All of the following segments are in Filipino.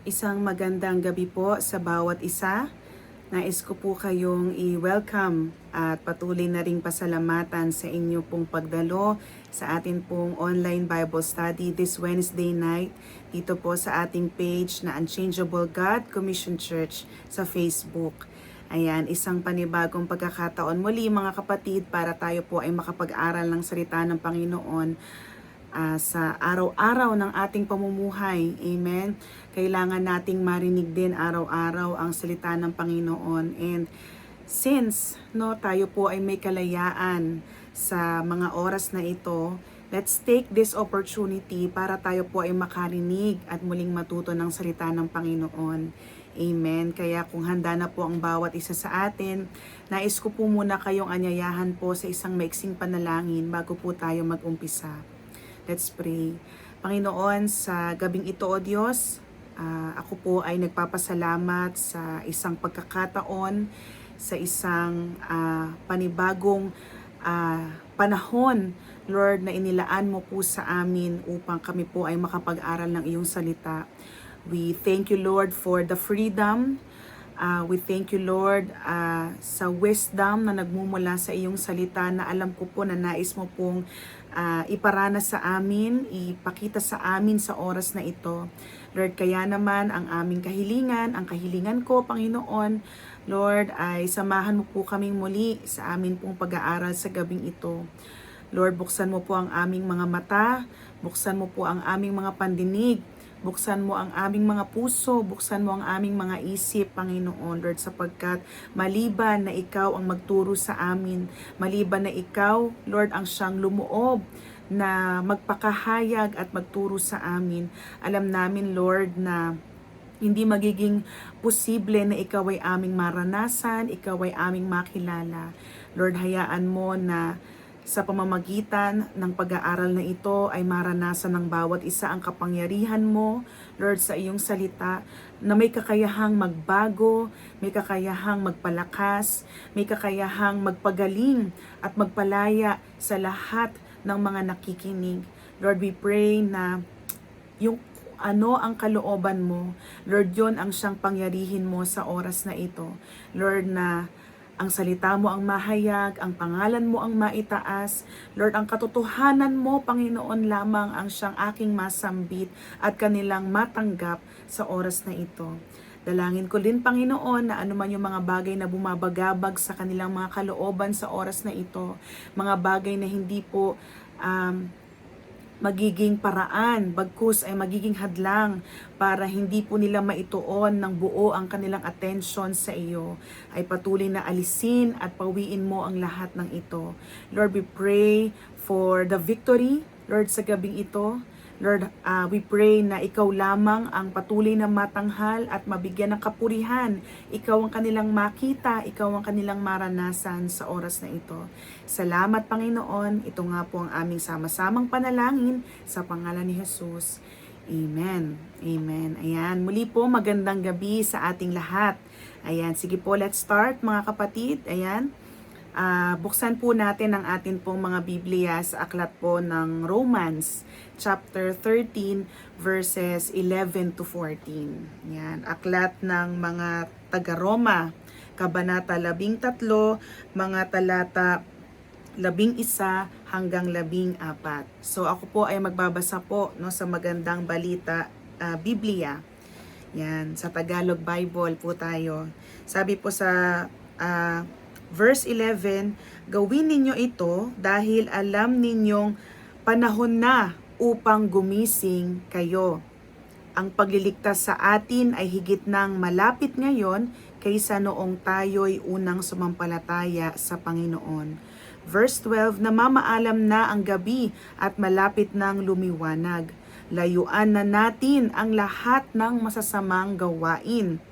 Isang magandang gabi po sa bawat isa. Nais ko po kayong i-welcome at patuloy na ring pasalamatan sa inyo pong pagdalo sa atin pong online Bible study this Wednesday night dito po sa ating page na Unchangeable God Commission Church sa Facebook. Ayan, isang panibagong pagkakataon muli mga kapatid para tayo po ay makapag-aral ng salita ng Panginoon sa araw-araw ng ating pamumuhay. Amen. Kailangan nating marinig din araw-araw ang salita ng Panginoon. And since tayo po ay may kalayaan sa mga oras na ito, let's take this opportunity para tayo po ay makarinig at muling matuto ng salita ng Panginoon. Amen. Kaya kung handa na po ang bawat isa sa atin, nais ko po muna kayong anyayahan po sa isang maiksing panalangin bago po tayo mag-umpisa. Let's pray. Panginoon, sa gabing ito, O Diyos, ako po ay nagpapasalamat sa isang pagkakataon, sa isang panibagong panahon, Lord, na inilaan mo po sa amin upang kami po ay makapag-aral ng iyong salita. We thank you, Lord, for the freedom. We thank you, Lord, sa wisdom na nagmumula sa iyong salita na alam ko po na nais mo pong iparana sa amin, ipakita sa amin sa oras na ito. Lord, kaya naman ang aming kahilingan, ang kahilingan ko, Panginoon, Lord, ay samahan mo po kaming muli sa amin pong pag-aaral sa gabing ito. Lord, buksan mo po ang aming mga mata, buksan mo po ang aming mga pandinig, buksan mo ang aming mga puso, buksan mo ang aming mga isip, Panginoon, Lord, sapagkat maliban na ikaw ang magturo sa amin, maliban na ikaw, Lord, ang siyang lumuob na magpakahayag at magturo sa amin. Alam namin, Lord, na hindi magiging posible na ikaw ay aming maranasan, ikaw ay aming makilala. Lord, hayaan mo na sa pamamagitan ng pag-aaral na ito ay maranasan ng bawat isa ang kapangyarihan mo, Lord, sa iyong salita, na may kakayahang magbago, may kakayahang magpalakas, may kakayahang magpagaling at magpalaya sa lahat ng mga nakikinig. Lord, we pray na yung ano ang kalooban mo, Lord, yon ang siyang pangyarihin mo sa oras na ito. Lord, na ang salita mo ang mahayag, ang pangalan mo ang maitaas. Lord, ang katotohanan mo, Panginoon, lamang ang siyang aking masambit at kanilang matanggap sa oras na ito. Dalangin ko din, Panginoon, na anuman yung mga bagay na bumabagabag sa kanilang mga kalooban sa oras na ito, mga bagay na hindi po magiging paraan, bagkus ay magiging hadlang para hindi po nila maituon ng buo ang kanilang atensyon sa iyo, ay patuloy na alisin at pawiin mo ang lahat ng ito. Lord, we pray for the victory, Lord, sa gabing ito. Lord, we pray na ikaw lamang ang patuloy na matanghal at mabigyan ng kapurihan. Ikaw ang kanilang makita, ikaw ang kanilang maranasan sa oras na ito. Salamat, Panginoon. Ito nga po ang aming sama-samang panalangin sa pangalan ni Jesus. Amen. Amen. Ayan, muli po magandang gabi sa ating lahat. Ayan, sige po, let's start mga kapatid. Ayan. Buksan po natin ang atin pong mga Biblia sa aklat po ng Romans chapter 13 verses 11 to 14. Yan, aklat ng mga taga-Roma, kabanata 13, mga talata 11 hanggang 14. So ako po ay magbabasa po sa magandang balita Biblia. Yan, sa Tagalog Bible po tayo. Sabi po sa verse 11, gawin ninyo ito dahil alam ninyong panahon na upang gumising kayo. Ang pagliligtas sa atin ay higit nang malapit ngayon kaysa noong tayo'y unang sumampalataya sa Panginoon. Verse 12, namamaalam na ang gabi at malapit nang lumiwanag. Layuan na natin ang lahat ng masasamang gawain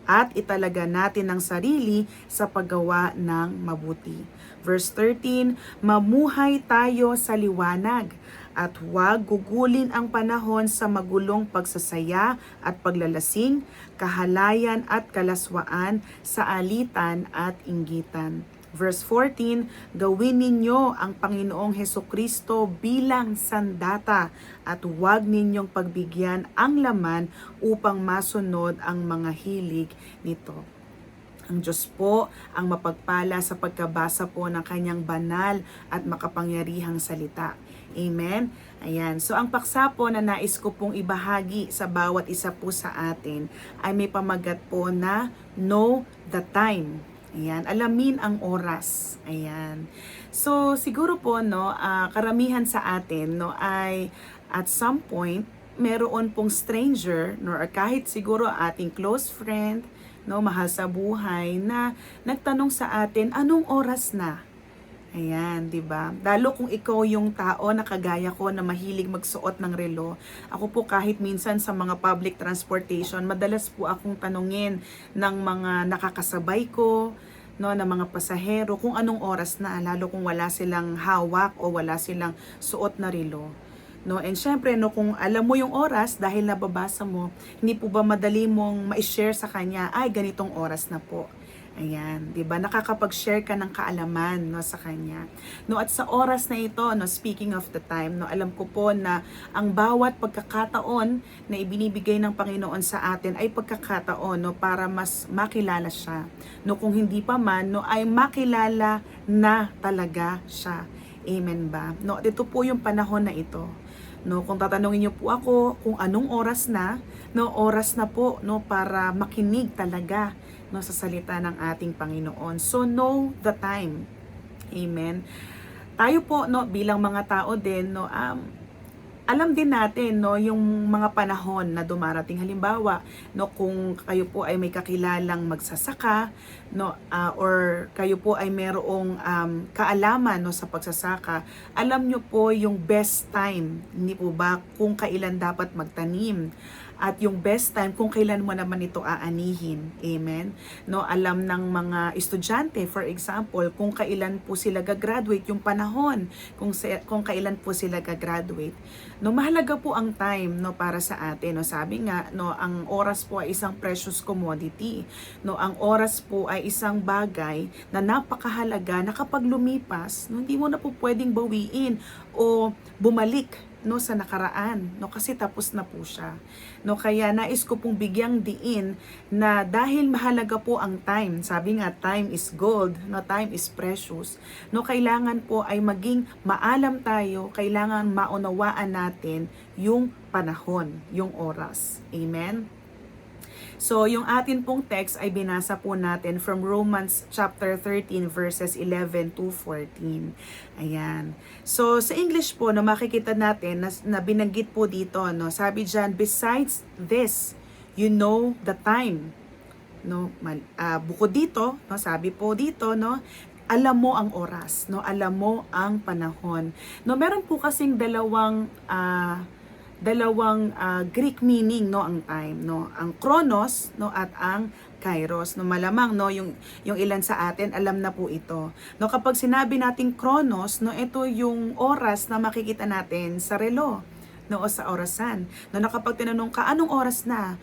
at italaga natin ang sarili sa paggawa ng mabuti. Verse 13, mamuhay tayo sa liwanag at huwag gugulin ang panahon sa magulong pagsasaya at paglalasing, kahalayan at kalaswaan, sa alitan at inggitan. Verse 14, gawin ninyo ang Panginoong Hesukristo bilang sandata at huwag ninyong pagbigyan ang laman upang masunod ang mga hilig nito. Ang Diyos po ang mapagpala sa pagkabasa po ng kanyang banal at makapangyarihang salita. Amen? Ayan. So ang paksa po na nais ko pong ibahagi sa bawat isa po sa atin ay may pamagat po na know the time. Ayan, alamin ang oras. Ayan. So siguro po no, karamihan sa atin no ay at some point meron pong stranger no or kahit siguro ating close friend no mahal sa buhay na nagtanong sa atin anong oras na. Ayan, 'di ba? Lalo kung ikaw yung tao na kagaya ko na mahilig magsuot ng relo. Ako po kahit minsan sa mga public transportation, madalas po akong tanungin ng mga nakakasabay ko, no, ng mga pasahero kung anong oras na, lalo kung wala silang hawak o wala silang suot na relo. No, and syempre no kung alam mo yung oras dahil nababasa mo, hindi po ba madali mong ma-share sa kanya, ay ganitong oras na po. Ayan, 'di ba? Nakakapag-share ka ng kaalaman no sa kanya. No at sa oras na ito, no speaking of the time, no alam ko po na ang bawat pagkakataon na ibinibigay ng Panginoon sa atin ay pagkakataon no para mas makilala siya. No kung hindi pa man no ay makilala na talaga siya. Amen ba? No, ito po yung panahon na ito. No, kung tatanungin niyo po ako kung anong oras na, no oras na po no para makinig talaga no sa salita ng ating Panginoon. So know the time. Amen. Tayo po no bilang mga tao din no alam din natin no yung mga panahon na dumarating, halimbawa no kung kayo po ay may kakilalang magsasaka no or kayo po ay mayroong kaalaman no sa pagsasaka, alam nyo po yung best time, hindi po ba, kung kailan dapat magtanim at yung best time kung kailan mo naman ito aanihin. Amen. No, alam ng mga estudyante, for example, kung kailan po sila gagraduate, yung panahon kung kailan po sila gagraduate. No, mahalaga po ang time no para sa atin. No, sabi nga no, ang oras po ay isang precious commodity. No, ang oras po ay isang bagay na napakahalaga na kapag lumipas, no, hindi mo na po pwedeng bawiin o bumalik no sa nakaraan no kasi tapos na po siya no. Kaya nais ko pong bigyang diin na dahil mahalaga po ang time, sabi nga time is gold no, time is precious no, kailangan po ay maging maalam tayo, kailangan maunawaan natin yung panahon, yung oras. Amen. So, yung atin pong text ay binasa po natin from Romans chapter 13 verses 11 to 14. Ayan. So, sa English po, no, makikita natin na binanggit po dito, no, sabi dyan, besides this, you know the time. No, bukod dito, no, sabi po dito, no, alam mo ang oras, no, alam mo ang panahon. No, meron po kasing dalawang Greek meaning no ang time no, ang chronos no at ang kairos no. Malamang no yung ilan sa atin alam na po ito no. Kapag sinabi nating chronos no, ito yung oras na makikita natin sa relo no o sa orasan no, na kapag tinanong ka anong oras na,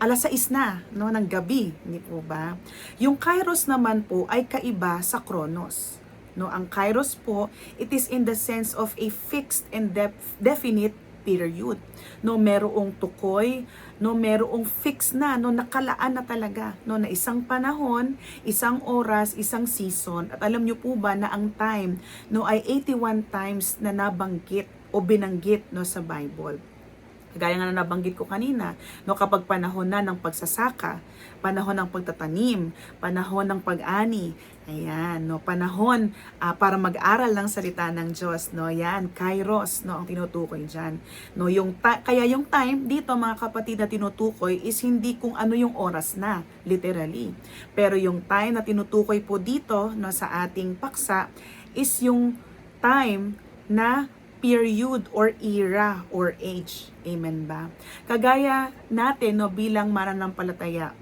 alas 6 na no ng gabi, hindi po ba? Yung kairos naman po ay kaiba sa chronos no. Ang kairos po, it is in the sense of a fixed and definite period. No, merong tukoy, no, merong fix na, no, nakalaan na talaga, no, na isang panahon, isang oras, isang season. At alam niyo po ba na ang time, no, ay 81 times na nabanggit o binanggit, no, sa Bible. Gaya nga na nabanggit ko kanina, no, kapag panahon na ng pagsasaka, panahon ng pagtatanim, panahon ng pag-ani, ayan, no, panahon para mag-aral ng salita ng Diyos, no, yan, kairos, no, ang tinutukoy dyan. No, kaya yung time dito mga kapatid na tinutukoy is hindi kung ano yung oras na, literally. Pero yung time na tinutukoy po dito, no, sa ating paksa is yung time na period or era or age. Amen ba? Kagaya natin no, bilang mananampalataya,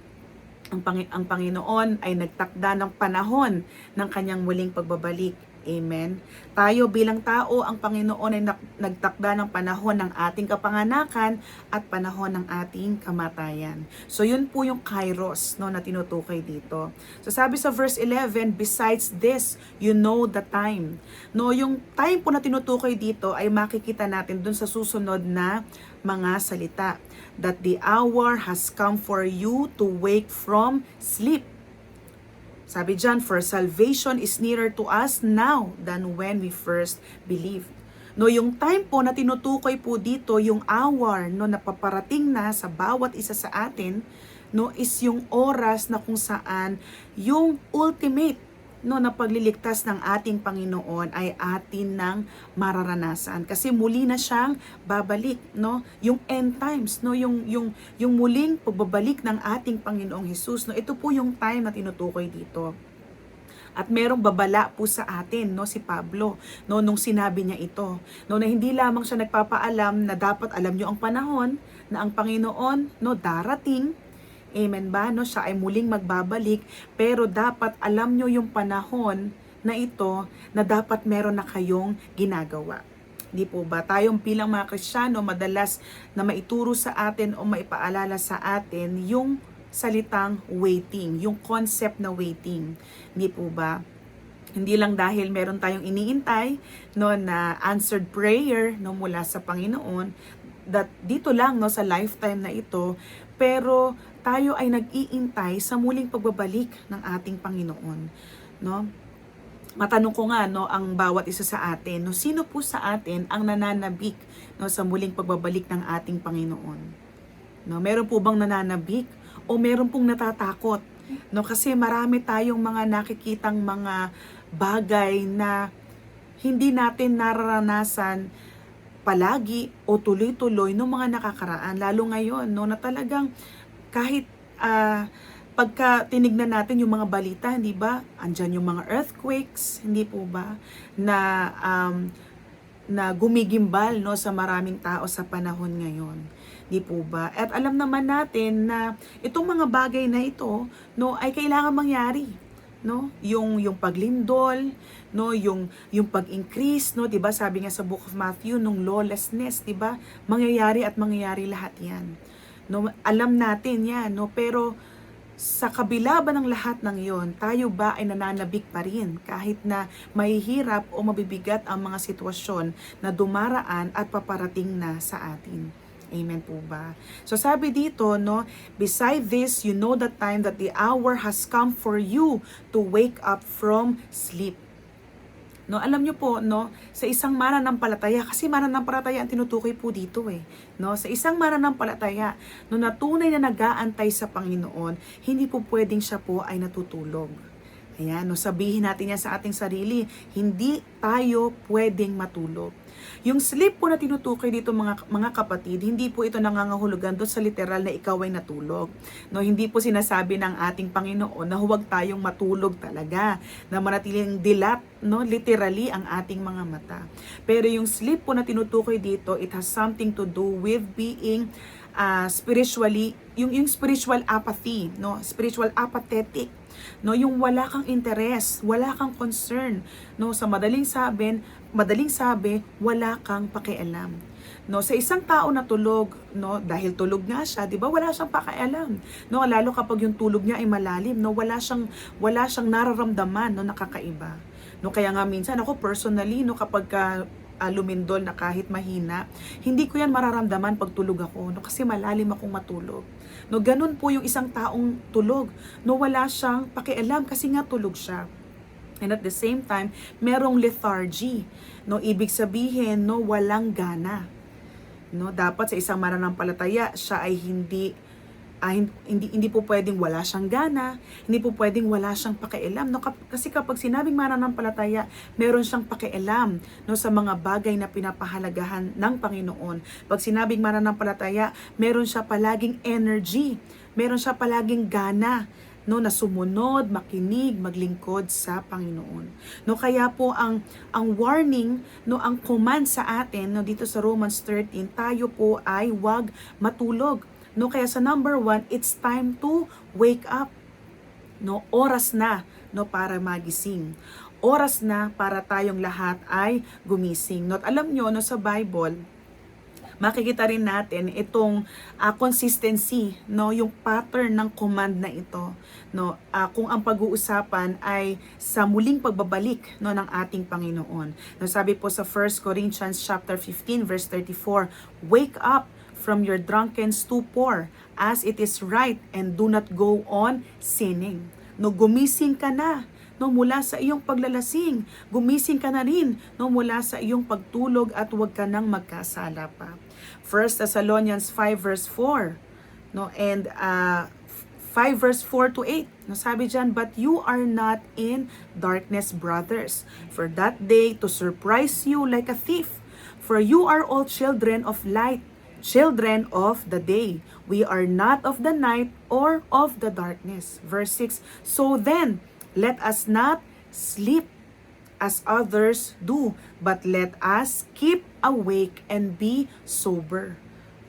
ang Panginoon ay nagtakda ng panahon ng kanyang muling pagbabalik. Amen. Tayo bilang tao, ang Panginoon ay nagtakda ng panahon ng ating kapanganakan at panahon ng ating kamatayan. So yun po yung kairos, no, na tinutukoy dito. So sabi sa verse 11, besides this, you know the time. No, yung time po na tinutukoy dito ay makikita natin dun sa susunod na mga salita. That the hour has come for you to wake from sleep. Sabi dyan, for salvation is nearer to us now than when we first believed. No, yung time po na tinutukoy po dito, yung hour no napaparating na sa bawat isa sa atin, no, is yung oras na kung saan yung ultimate no na pagliligtas ng ating Panginoon ay atin nang mararanasan kasi muli na siyang babalik, no, yung end times, no, yung muling pagbabalik ng ating Panginoong Hesus, no. Ito po yung time na tinutukoy dito. At merong babala po sa atin, no, si Pablo, no, nung sinabi niya ito, no, na hindi lamang siya nagpapaalam na dapat alam niyo ang panahon na ang Panginoon, no, darating. Amen ba? No, siya ay muling magbabalik, pero dapat alam nyo yung panahon na ito na dapat meron na kayong ginagawa. Di po ba? Tayong bilang mga Kristiyano, madalas na maituro sa atin o maipaalala sa atin yung salitang waiting, yung concept na waiting. Di po ba? Hindi lang dahil meron tayong iniintay no, na answered prayer no, mula sa Panginoon, that dito lang no, sa lifetime na ito, pero tayo ay nag-iintay sa muling pagbabalik ng ating Panginoon, no? Matanong ko nga no ang bawat isa sa atin, no, sino po sa atin ang nananabik no sa muling pagbabalik ng ating Panginoon? No, meron po bang nananabik o meron pong natatakot? No, kasi marami tayong mga nakikitang mga bagay na hindi natin nararanasan palagi o tuloy-tuloy no mga nakakaraan, lalo ngayon no na talagang kahit pagka tinignan natin yung mga balita, hindi ba? Andyan yung mga earthquakes, hindi po ba? Na gumigimbal no sa maraming tao sa panahon ngayon. Di po ba? At alam naman natin na itong mga bagay na ito no ay kailangan mangyari, no? Yung paglindol, no, yung pag-increase, no, 'di ba? Sabi nga sa Book of Matthew nung lawlessness, 'di ba? Mangyayari at mangyayari lahat 'yan. No, alam natin 'yan, no, pero sa kabila ba ng lahat ng 'yon, tayo ba ay nananabik pa rin kahit na mahihirap o mabibigat ang mga sitwasyon na dumaraan at paparating na sa atin? Amen po ba? So sabi dito, no, beside this, you know the time that the hour has come for you to wake up from sleep. No, alam niyo po, no, sa isang mananampalataya, kasi mananampalataya ang tinutukoy po dito no, sa isang mananampalataya, no, na tunay na nag-aantay sa Panginoon, hindi po pwedeng siya po ay natutulog. Ayan, no, sabihin natin yan sa ating sarili, hindi tayo pwedeng matulog. Yung sleep po na tinutukoy dito mga kapatid, hindi po ito nangangahulugan doon sa literal na ikaw ay natulog. No, hindi po sinasabi ng ating Panginoon na huwag tayong matulog talaga, na manatiling dilat, no, literally ang ating mga mata. Pero yung sleep po na tinutukoy dito, it has something to do with being spiritually, yung spiritual apathy, no, spiritual apathetic. No, yung wala kang interes, wala kang concern, no, sa madaling sabi, wala kang pakialam. No, sa isang tao na tulog, no, dahil tulog nga siya, 'di ba? Wala siyang pakialam. No, lalo kapag yung tulog niya ay malalim, no, wala siyang nararamdaman no nakakaiba. No, kaya nga minsan ako personally, no, kapag lumindol na kahit mahina, hindi ko yan mararamdaman pag tulog ako, no, kasi malalim akong matulog. No, ganun po yung isang taong tulog, no, wala siyang pakialam kasi nga tulog siya. And at the same time, merong lethargy, no, ibig sabihin, no, walang gana. No, dapat sa isang mananampalataya, siya ay hindi po pwedeng wala siyang gana, hindi po pwedeng wala siyang pakialam, no, kasi kapag sinabing mananampalataya, meron siyang pakialam, no, sa mga bagay na pinapahalagahan ng Panginoon. Pag sinabing mananampalataya, meron siya palaging energy, meron siya palaging gana, no, na sumunod, makinig, maglingkod sa Panginoon. No, kaya po ang warning, no, ang command sa atin, no, dito sa Romans 13, tayo po ay wag matulog. No, kaya sa number 1, it's time to wake up. No, oras na, no, para magising. oras na para tayong lahat ay gumising. At alam nyo, no, sa Bible, makikita rin natin itong consistency, no, yung pattern ng command na ito, no, kung ang pag-uusapan ay sa muling pagbabalik, no, ng ating Panginoon. No, sabi po sa 1 Corinthians chapter 15 verse 34, "Wake up from your drunken stupor, as it is right, and do not go on sinning." No, gumising ka na, no, mula sa iyong paglalasing. Gumising ka na rin, no, mula sa iyong pagtulog, at huwag ka nang magkasala pa. 1 Thessalonians 5 verse 4, no, and 5 verse 4 to 8. No, sabi diyan, "But you are not in darkness, brothers, for that day to surprise you like a thief. For you are all children of light, children of the day. We are not of the night or of the darkness." Verse 6, "So then, let us not sleep as others do, but let us keep awake and be sober."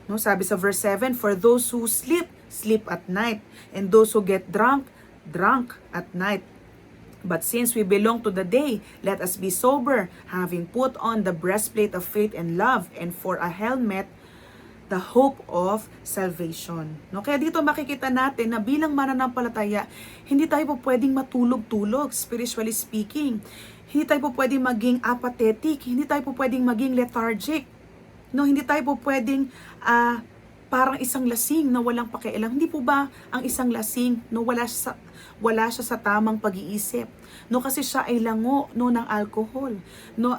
No, sabi sa verse 7, "For those who sleep, sleep at night, and those who get drunk, drunk at night. But since we belong to the day, let us be sober, having put on the breastplate of faith and love, and for a helmet, the hope of salvation." No, kaya dito makikita natin na bilang mananampalataya, hindi tayo po pwedeng matulog-tulog, spiritually speaking. Hindi tayo po pwedeng maging apathetic, hindi tayo po pwedeng maging lethargic. No, hindi tayo po pwedeng parang isang lasing na walang pakialam. Hindi po ba ang isang lasing no wala siya sa tamang pag-iisip? No, kasi siya ay lango no ng alcohol. No,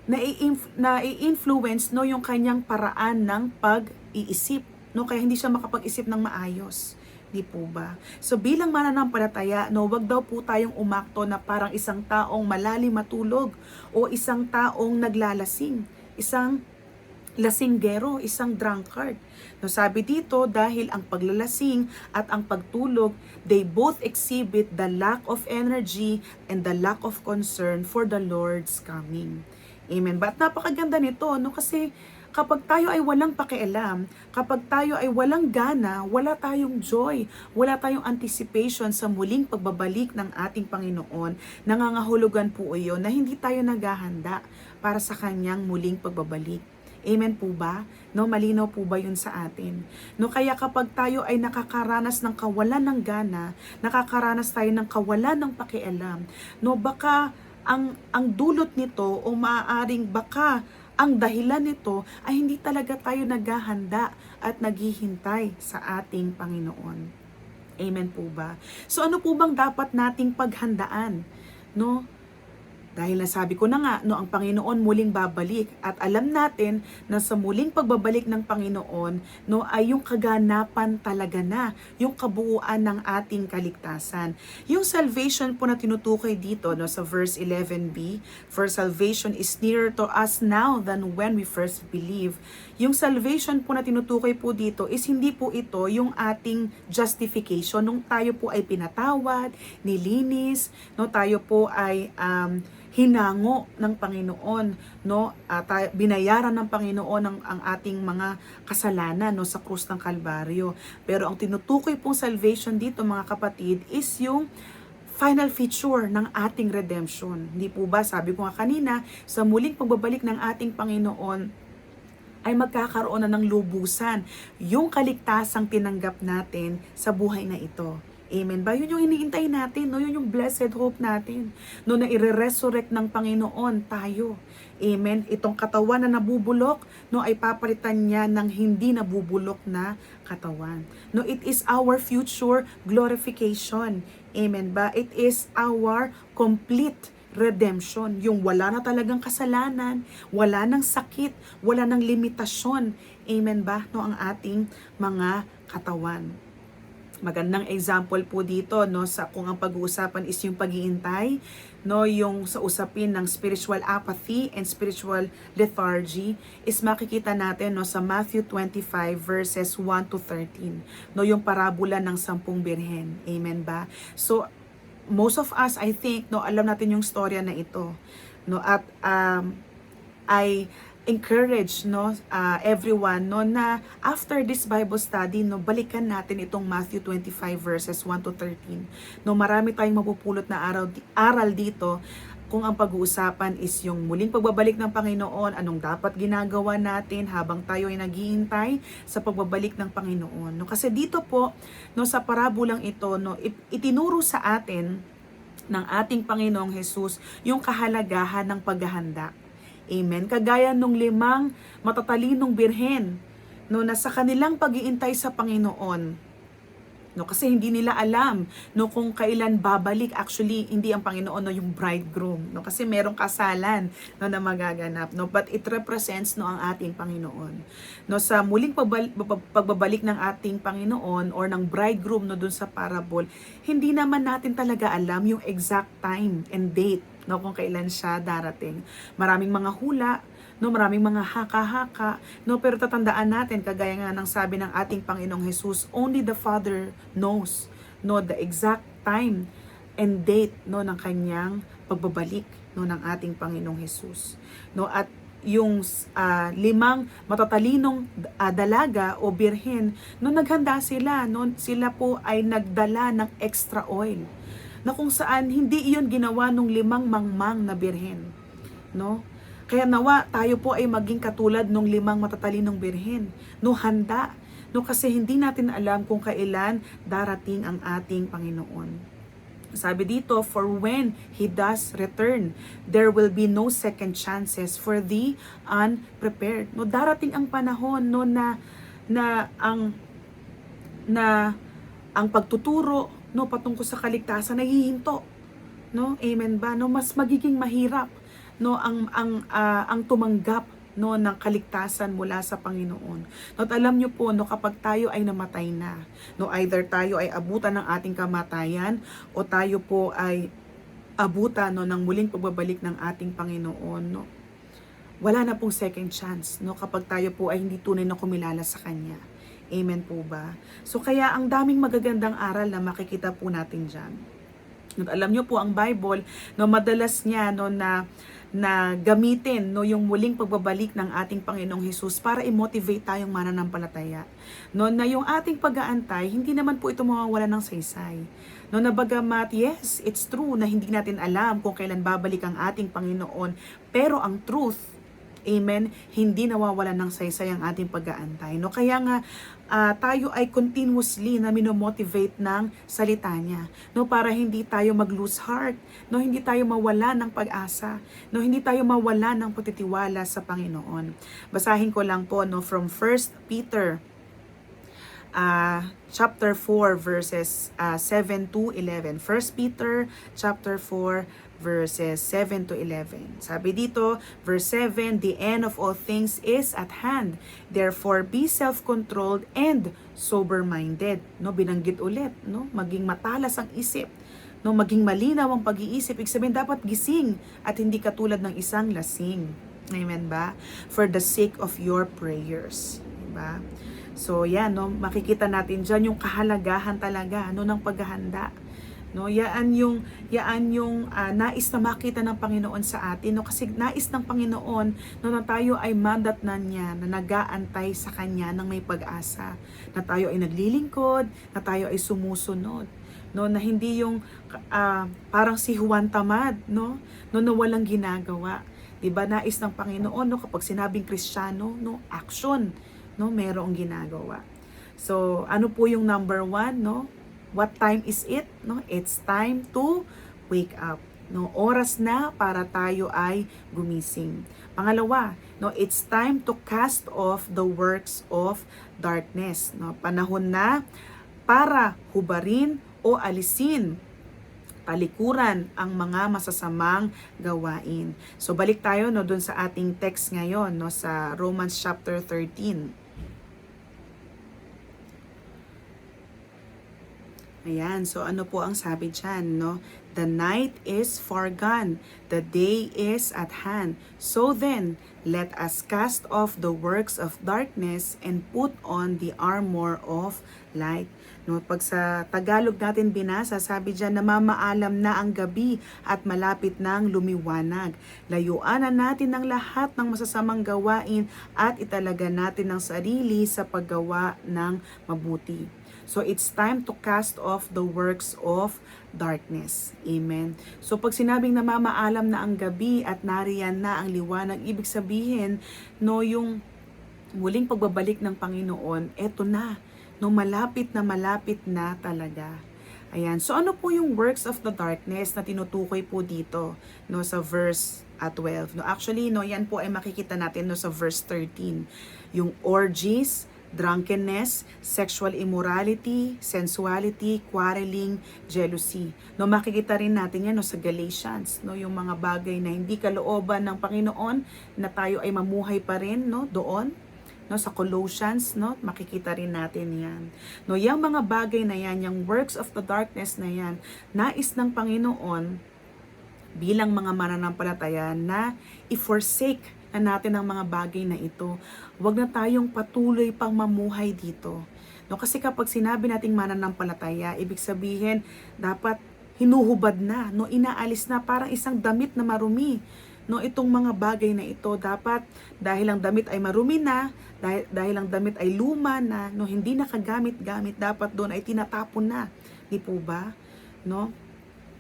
nai-influence no yung kanyang paraan ng pag-iisip, no, kaya hindi siya makapag-isip ng maayos, di po ba? So bilang mananampalataya, no, wag daw po tayong umakto na parang isang taong malalim matulog o isang taong naglalasing, isang lasinggero, isang drunkard. No, sabi dito, dahil ang paglalasing at ang pagtulog, they both exhibit the lack of energy and the lack of concern for the Lord's coming. Amen. But napakaganda nito, no, kasi kapag tayo ay walang pakialam, kapag tayo ay walang gana, wala tayong joy, wala tayong anticipation sa muling pagbabalik ng ating Panginoon, nangangahulugan po iyon na hindi tayo naghahanda para sa kanyang muling pagbabalik. Amen po ba? No, malinaw po ba yun sa atin? No, kaya kapag tayo ay nakakaranas ng kawalan ng gana, nakakaranas tayo ng kawalan ng pakialam, no, baka ang dulot nito o maaaring baka ang dahilan nito ay hindi talaga tayo naghahanda at naghihintay sa ating Panginoon. Amen po ba? So ano po bang dapat nating paghandaan? No? Dahil nasabi ko na nga, no, ang Panginoon muling babalik, at alam natin na sa muling pagbabalik ng Panginoon, no, ay yung kaganapan talaga na, yung kabuuan ng ating kaligtasan. Yung salvation po na tinutukoy dito, no, sa verse 11b, "For salvation is nearer to us now than when we first believe." Yung salvation po na tinutukoy po dito is hindi po ito yung ating justification nung tayo po ay pinatawad, nilinis, no, tayo po ay hinango ng Panginoon, no, binayaran ng Panginoon ang ating mga kasalanan, no, sa krus ng Kalbaryo. Pero ang tinutukoy pong salvation dito, mga kapatid, is yung final feature ng ating redemption. Hindi po ba, sabi ko nga kanina, sa muling pagbabalik ng ating Panginoon ay magkakaroon na ng lubusan yung kaligtasang tinanggap natin sa buhay na ito. Amen ba? Yun yung iniintay natin, no? Yun yung blessed hope natin, no, na i-resurrect ng Panginoon tayo. Amen. Itong katawan na nabubulok, no, ay papalitan niya ng hindi nabubulok na katawan. No, it is our future glorification. Amen ba? It is our complete redemption. Yung wala na talagang kasalanan, wala nang sakit, wala nang limitasyon. Amen ba? No, ang ating mga katawan. Magandang example po dito, no, sa kung ang pag-uusapan is yung pag-iintay, no, yung sa usapin ng spiritual apathy and spiritual lethargy, is makikita natin, no, sa Matthew 25 verses 1 to 13, no, yung parabola ng 10 birhen. Amen ba? So most of us, I think, no, alam natin yung storya na ito, no, at ay encourage everyone na after this Bible study balikan natin itong Matthew 25 verses 1 to 13. Marami tayong mapupulot na aral dito kung ang pag-uusapan is yung muling pagbabalik ng Panginoon, anong dapat ginagawa natin habang tayo ay naghihintay sa pagbabalik ng Panginoon. Kasi dito po sa parabolang ito itinuro sa atin ng ating Panginoong Jesus yung kahalagahan ng paghahanda. Amen. Kagaya nung 5 matatalinong birhen na sa kanilang pag-iintay sa Panginoon. Kasi hindi nila alam kung kailan babalik. Actually, hindi ang Panginoon yung bridegroom. Kasi merong kasalan na magaganap. But it represents ang ating Panginoon. Sa muling pagbabalik ng ating Panginoon or ng bridegroom dun sa parable, hindi naman natin talaga alam yung exact time and date kung kailan siya darating. Maraming mga hula, maraming mga haka-haka, pero tatandaan natin, kagaya nga ng sabi ng ating Panginoong Jesus, only the Father knows the exact time and date ng kanyang pagbabalik ng ating Panginoong Jesus. At yung 5 matatalinong dalaga o birhen, naghanda sila, sila po ay nagdala ng extra oil, na kung saan hindi iyon ginawa nung 5 mangmang na birhen. Kaya nawa tayo po ay maging katulad nung 5 matatalinong birhen. Handa. Kasi hindi natin alam kung kailan darating ang ating Panginoon. Sabi dito, for when He does return, there will be no second chances for the unprepared. Darating ang panahon ang pagtuturo patungkol sa kaligtasan nahihinto. Amen ba? Mas magiging mahirap ang tumanggap ng kaligtasan mula sa Panginoon. At alam niyo po kapag tayo ay namatay na, either tayo ay abutan ng ating kamatayan o tayo po ay abutan ng muling pagbabalik ng ating Panginoon, wala na pong second chance kapag tayo po ay hindi tunay na kumilala sa Kanya. Amen po ba? So kaya ang daming magagandang aral na makikita po natin dyan. At alam niyo po ang Bible, madalas niya na gamitin yung muling pagbabalik ng ating Panginoong Hesus para i-motivate tayong mananampalataya. Na yung ating pag-aantay, hindi naman po ito mawawala ng saysay. Na bagamat, yes, it's true na hindi natin alam kung kailan babalik ang ating Panginoon, pero ang truth, amen, hindi nawawala ng saysay ang ating pag-aantay. Kaya nga, tayo ay continuously na minomotivate ng salita niya. Para hindi tayo mag-lose heart. Hindi tayo mawala ng pag-asa. Hindi tayo mawala ng pagtitiwala sa Panginoon. Basahin ko lang po from 1 Peter chapter 4 verses 7 to 11. 1 Peter chapter 4 verses 7 to 11. Sabi dito, verse 7, the end of all things is at hand. Therefore, be self-controlled and sober-minded. Binanggit ulit, maging matalas ang isip. Maging malinaw ang pag-iisip. Ibig sabihin, dapat gising at hindi katulad ng isang lasing. Amen ba? For the sake of your prayers. Diba? So, yan, makikita natin dyan yung kahalagahan talaga ng paghahanda. Yaan yung nais na makita ng Panginoon sa atin. Kasi nais ng Panginoon na tayo ay mandatnan niya, na nag-aantay sa Kanya ng may pag-asa. Na tayo ay naglilingkod, na tayo ay sumusunod. Na hindi yung parang si Juan Tamad, na walang ginagawa. Diba, nais ng Panginoon, kapag sinabing Kristiyano, action, merong ginagawa. So, ano po yung number 1, What time is it? It's time to wake up. Oras na para tayo ay gumising. Pangalawa, it's time to cast off the works of darkness. Panahon na para hubarin o alisin, talikuran ang mga masasamang gawain. So balik tayo doon sa ating text ngayon, sa Romans chapter 13. Ayan, so ano po ang sabi dyan, The night is far gone, the day is at hand. So then, let us cast off the works of darkness and put on the armor of light. No, pag sa Tagalog natin binasa, sabi diyan, namamaalam na ang gabi at malapit nang lumiwanag. Layuanan natin ang lahat ng masasamang gawain at italaga natin ang sarili sa paggawa ng mabuti. So it's time to cast off the works of darkness. Amen. So pag sinabing namamaalam na ang gabi at nariyan na ang liwanag, ibig sabihin, no, yung muling pagbabalik ng Panginoon, eto na. No, malapit na talaga. Ayan. So ano po yung works of the darkness na tinutukoy po dito, no, sa verse 12. No, actually, no, yan po ay makikita natin, no, sa verse 13. Yung orgies, drunkenness, sexual immorality, sensuality, quarreling, jealousy. No, makikita rin natin yan, no, sa Galatians, no, yung mga bagay na hindi kalooban ng Panginoon na tayo ay mamuhay pa rin, no, doon. No, sa Colossians, no, makikita rin natin yan. No, yung mga bagay na yan, yung works of the darkness na yan, nais ng Panginoon bilang mga mananampalataya na i-forsake na natin ang mga bagay na ito. Huwag na tayong patuloy pang mamuhay dito. No, kasi kapag sinabi nating mananampalataya, ibig sabihin dapat hinuhubad na, no, inaalis na, parang isang damit na marumi. No, itong mga bagay na ito dapat, dahil ang damit ay marumi na, dahil ang damit ay luma na, no, hindi nakagamit-gamit, dapat doon ay tinatapon na. Di po ba? No?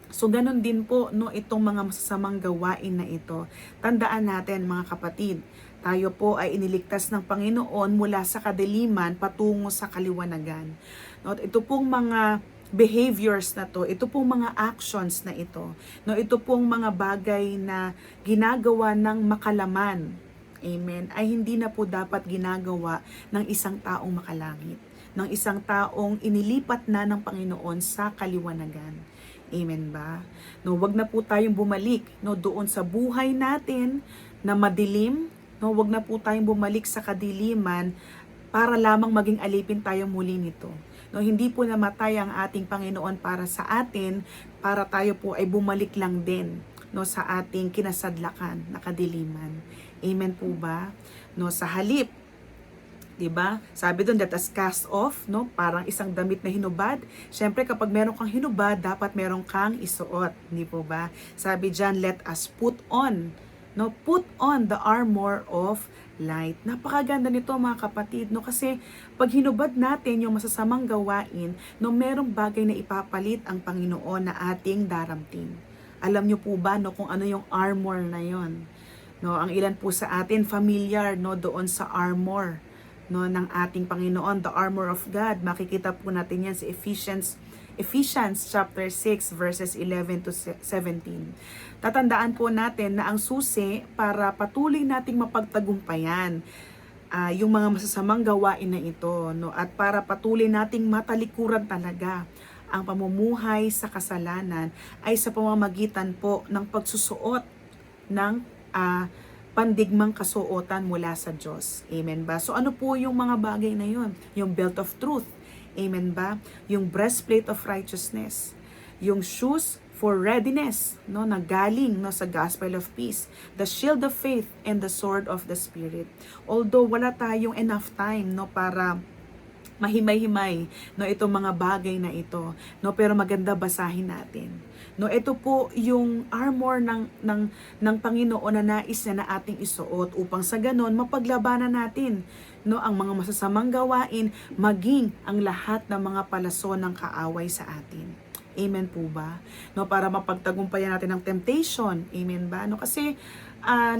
So ganun din po, no, itong mga masasamang gawain na ito. Tandaan natin, mga kapatid, tayo po ay iniligtas ng Panginoon mula sa kadiliman patungo sa kaliwanagan. No, ito pong mga behaviors na to, ito pong mga actions na ito, no, ito pong mga bagay na ginagawa ng makalaman, amen, ay hindi na po dapat ginagawa ng isang taong makalangit, ng isang taong inilipat na ng Panginoon sa kaliwanagan. Amen ba? No, wag na po tayong bumalik, no, doon sa buhay natin na madilim, no, wag na po tayong bumalik sa kadiliman para lamang maging alipin tayo muli nito. No, hindi po namatay ang ating Panginoon para sa atin, para tayo po ay bumalik lang din, no, sa ating kinasadlakan na kadiliman. Amen po ba? No, sa halip, diba? Sabi doon, let us cast off, no? Parang isang damit na hinubad. Siyempre, kapag meron kang hinubad, dapat meron kang isuot, hindi po ba? Sabi diyan, let us put on, no? Put on the armor of light. Napakaganda nito, mga kapatid, no? Kasi pag hinubad natin yung masasamang gawain, no, merong bagay na ipapalit ang Panginoon na ating daramting. Alam niyo po ba, no, kung ano yung armor na yon? No, ang ilan po sa atin familiar, no, doon sa armor, no, ng ating Panginoon, the armor of God. Makikita po natin yan sa Ephesians chapter 6 verses 11 to 17. Tatandaan po natin na ang susi para patuloy nating mapagtagumpayan yung mga masasamang gawain na ito, no, at para patuloy nating matalikuran talaga ang pamumuhay sa kasalanan ay sa pamamagitan po ng pagsusuot ng pandigmang kasuotan mula sa Diyos. Amen ba? So ano po yung mga bagay na yun? Yung belt of truth. Amen ba? Yung breastplate of righteousness. Yung shoes for readiness, no, na galing, no, sa gospel of peace. The shield of faith and the sword of the Spirit. Although wala tayong enough time, no, para mahimay-himay, no, itong mga bagay na ito, no, pero maganda basahin natin. No, ito po yung armor ng Panginoon na nais na ating isuot upang sa ganon mapaglabanan natin, no, ang mga masasamang gawain, maging ang lahat ng mga palason ng kaaway sa atin. Amen po ba? No, para mapagtagumpayan natin ang temptation. Amen ba? No, kasi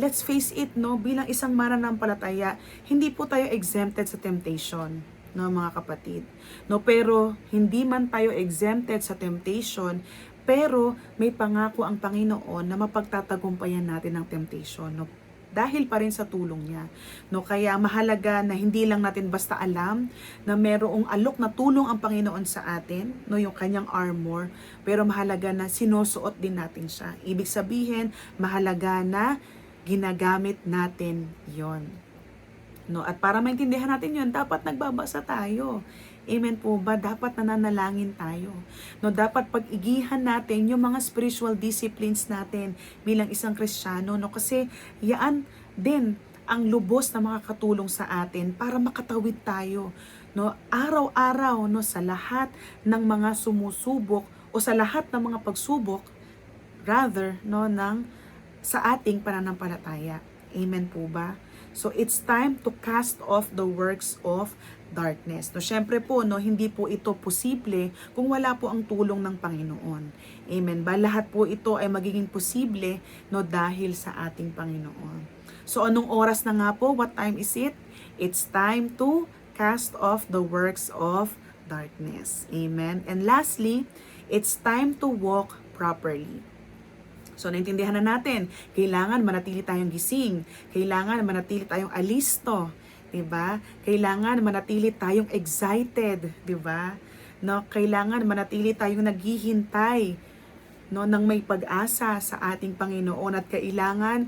let's face it, no, bilang isang mananampalataya, hindi po tayo exempted sa temptation, no, mga kapatid. No, pero hindi man tayo exempted sa temptation, pero may pangako ang Panginoon na mapagtatagumpayan natin ang temptation, no, dahil pa rin sa tulong niya. No, kaya mahalaga na hindi lang natin basta alam na merong alok na tulong ang Panginoon sa atin, no, yung kanyang armor, pero mahalaga na sinusuot din natin siya. Ibig sabihin, mahalaga na ginagamit natin yon. No, at para maintindihan natin yon, dapat nagbabasa tayo. Amen po ba? Dapat nananalangin tayo. No, dapat pag-igihan natin yung mga spiritual disciplines natin bilang isang Kristiyano. No, kasi yan din ang lubos na makakatulong sa atin para makatawid tayo. No, araw-araw no, sa lahat ng mga sumusubok o sa lahat ng mga pagsubok, rather no, sa ating pananampalataya. Amen po ba? So it's time to cast off the works of darkness. No, syempre po, no, hindi po ito posible kung wala po ang tulong ng Panginoon. Amen ba? Lahat po ito ay magiging posible no, dahil sa ating Panginoon. So anong oras na nga po? What time is it? It's time to cast off the works of darkness. Amen. And lastly, it's time to walk properly. So, naintindihan na natin, kailangan manatili tayong gising, kailangan manatili tayong alisto, 'di ba? Kailangan manatili tayong excited, 'di ba? No, kailangan manatili tayong naghihintay no ng may pag-asa sa ating Panginoon at kailangan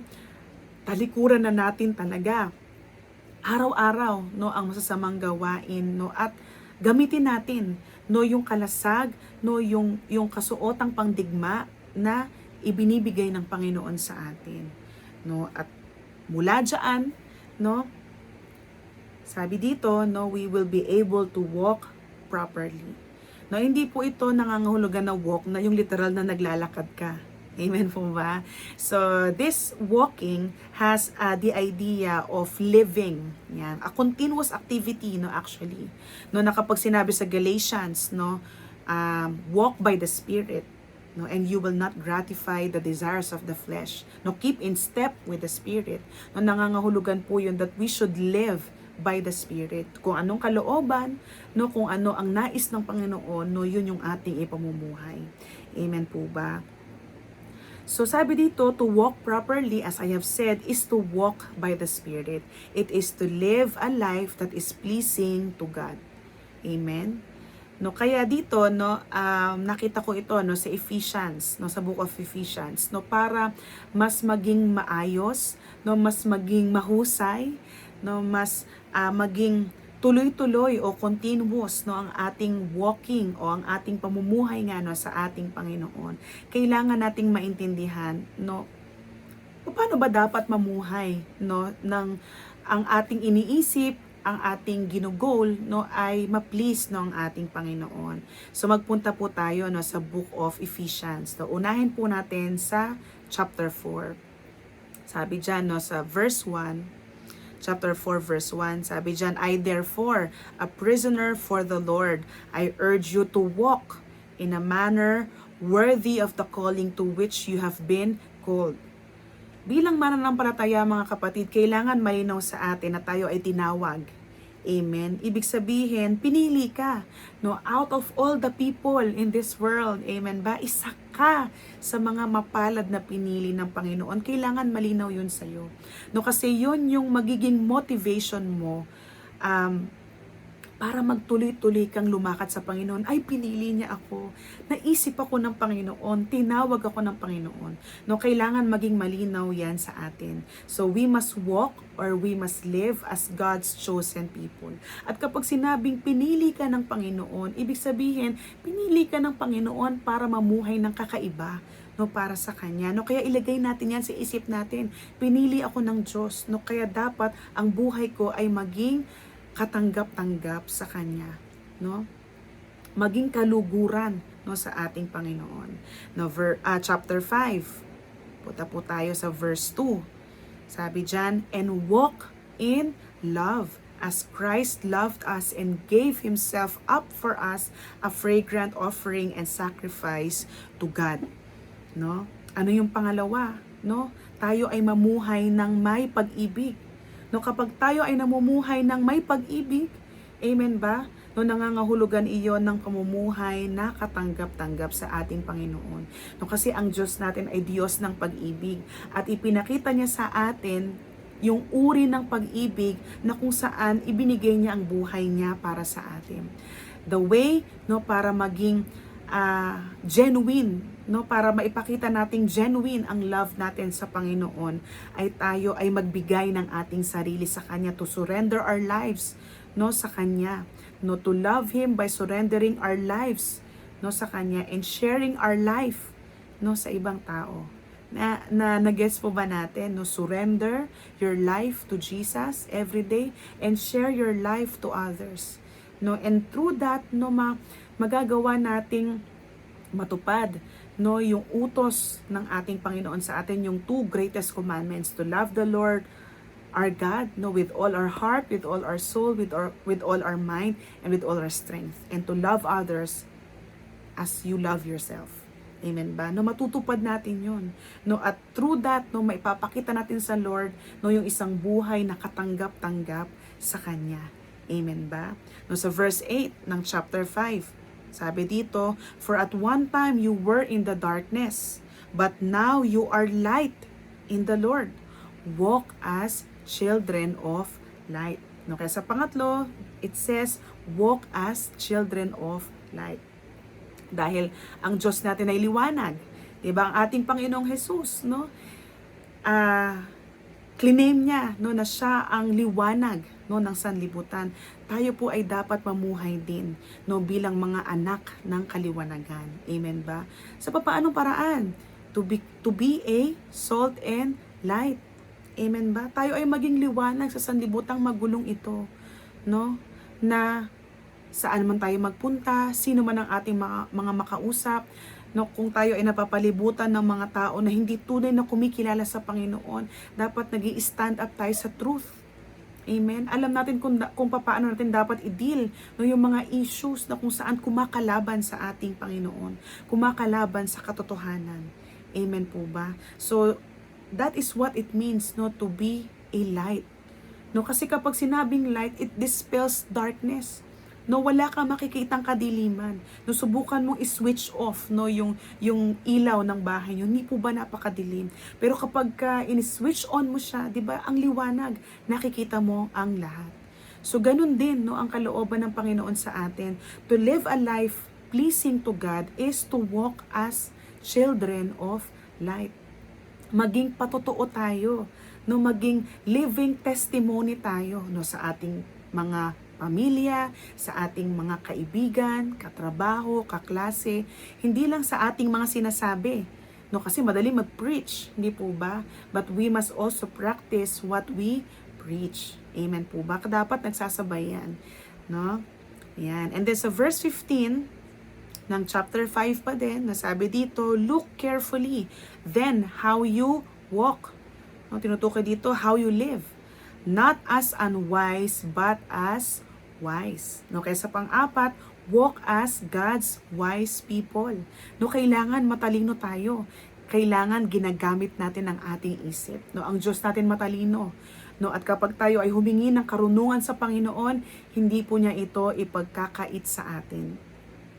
talikuran na natin talaga araw-araw no ang masasamang gawain no at gamitin natin no yung kalasag, no yung kasuotang pangdigma na ibinibigay ng Panginoon sa atin. No, at mula diyan, no, sabi dito, no, we will be able to walk properly. No, hindi po ito nangangahulugan na walk na yung literal na naglalakad ka. Amen po ba? So, this walking has the idea of living. Yan. A continuous activity, no, actually. No, na kapag sinabi sa Galatians, no, walk by the Spirit. No, and you will not gratify the desires of the flesh. No, keep in step with the Spirit. No, nangangahulugan po yun that we should live by the Spirit. Kung anong kalooban, no, kung ano ang nais ng Panginoon, no, yun yung ating ipamumuhay. Amen po ba? So sabi dito, to walk properly, as I have said, is to walk by the Spirit. It is to live a life that is pleasing to God. Amen? No, kaya dito no nakita ko ito no sa Ephesians, no sa book of Ephesians, no para mas maging maayos, no mas maging mahusay, no mas maging tuloy-tuloy o continuous no ang ating walking o ang ating pamumuhay nga no sa ating Panginoon. Kailangan nating maintindihan no paano ba dapat mamuhay no ng ang ating iniisip, ang ating ginugol no ay ma-please no ang ating Panginoon. So magpunta po tayo no sa book of Ephesians. So unahin po natin sa chapter 4. Sabi diyan no sa verse 1, chapter 4 verse 1, sabi diyan, I therefore, a prisoner for the Lord, I urge you to walk in a manner worthy of the calling to which you have been called. Bilang mananampalataya mga kapatid, kailangan malinaw sa atin na tayo ay tinawag. Amen. Ibig sabihin, pinili ka. No, out of all the people in this world, amen ba? Isa ka sa mga mapalad na pinili ng Panginoon. Kailangan malinaw yun sa'yo. No, kasi yun yung magiging motivation mo para magtuloy-tuloy kang lumakad sa Panginoon. Ay, pinili niya ako. Naisip ako ng Panginoon. Tinawag ako ng Panginoon. No, kailangan maging malinaw yan sa atin. So, we must walk or we must live as God's chosen people. At kapag sinabing pinili ka ng Panginoon, ibig sabihin, pinili ka ng Panginoon para mamuhay ng kakaiba. No, para sa Kanya. No, kaya ilagay natin yan sa isip natin. Pinili ako ng Diyos. No, kaya dapat ang buhay ko ay maging katanggap-tanggap sa Kanya, no? Maging kaluguran no sa ating Panginoon. No, chapter 5. Punta po tayo sa verse 2. Sabi diyan, and walk in love as Christ loved us and gave himself up for us, a fragrant offering and sacrifice to God. No? Ano yung pangalawa? No? Tayo ay mamuhay ng may pag-ibig. No, kapag tayo ay namumuhay ng may pag-ibig, amen ba? No, nangangahulugan iyon ng pamumuhay na katanggap-tanggap sa ating Panginoon. No, kasi ang Diyos natin ay Diyos ng pag-ibig at ipinakita niya sa atin yung uri ng pag-ibig na kung saan ibinigay niya ang buhay niya para sa atin. The way no para maging genuine, no, para maipakita nating genuine ang love natin sa Panginoon, ay tayo ay magbigay ng ating sarili sa Kanya, to surrender our lives, no, sa Kanya. No, to love Him by surrendering our lives, no, sa Kanya, and sharing our life, no, sa ibang tao. Na-gets po ba natin? No, surrender your life to Jesus every day and share your life to others. No, and through that, no, magagawa nating matupad, no, yung utos ng ating Panginoon sa atin, yung two greatest commandments, to love the Lord our God, no, with all our heart, with all our soul, with all our mind, and with all our strength, and to love others as you love yourself. Amen ba? No, matutupad natin yun. No, at through that, no, maipapakita natin sa Lord, no, yung isang buhay na katanggap-tanggap sa Kanya. Amen ba? No, sa verse 8 ng chapter 5, sabi dito, for at one time you were in the darkness, but now you are light in the Lord. Walk as children of light. No, kaya sa pangatlo, it says, walk as children of light. Dahil ang Diyos natin ay liwanag. Diba? Ang ating Panginoong Jesus, no? Claim niya, no, na siya ang liwanag, no, ng sanlibutan. Tayo po ay dapat mamuhay din, no, bilang mga anak ng kaliwanagan. Amen ba? Sa papaanong paraan? To be a salt and light. Amen ba? Tayo ay maging liwanag sa sanlibutang magulong ito, no? Na saan man tayo magpunta, sino man ang ating mga makausap, no, kung tayo ay napapalibutan ng mga tao na hindi tunay na kumikilala sa Panginoon, dapat nag-i-stand up tayo sa truth. Amen. Alam natin kung paano natin dapat i-deal, no, yung mga issues na kung saan kumakalaban sa ating Panginoon, kumakalaban sa katotohanan. Amen po ba? So that is what it means, no, to be a light. No, kasi kapag sinabing light, it dispels darkness. No, wala kang makikitang kadiliman. No, subukan mong i-switch off, no, yung ilaw ng bahay niyo. Hindi po ba napakadilim? Pero kapag in-switch on mo siya, 'di ba? Ang liwanag, nakikita mo ang lahat. So ganun din, no, ang kalooban ng Panginoon sa atin. To live a life pleasing to God is to walk as children of light. Maging patotoo tayo, no, maging living testimony tayo, no, sa ating mga pamilya, sa ating mga kaibigan, katrabaho, kaklase, hindi lang sa ating mga sinasabi. No, kasi madali mag-preach, hindi po ba? But we must also practice what we preach. Amen po ba? Dapat nagsasabay yan. No? Yan. And then sa verse 15 ng chapter 5 pa din, nasabi dito, look carefully, then how you walk. No, tinutukoy dito, how you live. Not as unwise, but as wise. No, kaya sa pang-apat, walk as God's wise people. No, kailangan matalino tayo. Kailangan ginagamit natin ang ating isip. No, ang Diyos natin matalino. No, at kapag tayo ay humingi ng karunungan sa Panginoon, hindi po niya ito ipagkakait sa atin.